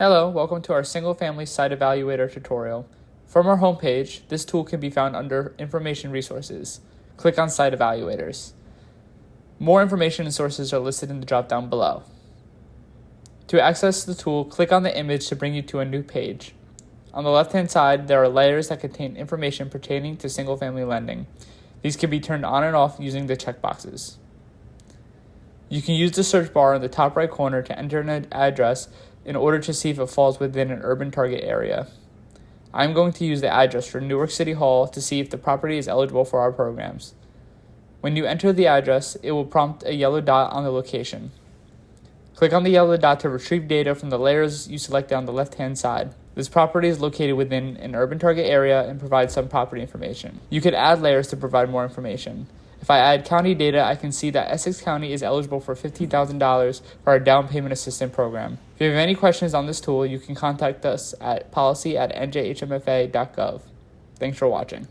Hello, welcome to our single-family site evaluator tutorial. From our homepage, this tool can be found under Information Resources. Click on Site Evaluators. More information and sources are listed in the drop-down below. To access the tool, click on the image to bring you to a new page. On the left-hand side, there are layers that contain information pertaining to single-family lending. These can be turned on and off using the checkboxes. You can use the search bar in the top right corner to enter an address in order to see if it falls within an urban target area. I'm going to use the address for Newark City Hall to see if the property is eligible for our programs. When you enter the address, it will prompt a yellow dot on the location. Click on the yellow dot to retrieve data from the layers you selected on the left-hand side. This property is located within an urban target area and provides some property information. You could add layers to provide more information. If I add county data, I can see that Essex County is eligible for $15,000 for our down payment assistance program. If you have any questions on this tool, you can contact us at policy@njhmfa.gov. Thanks for watching.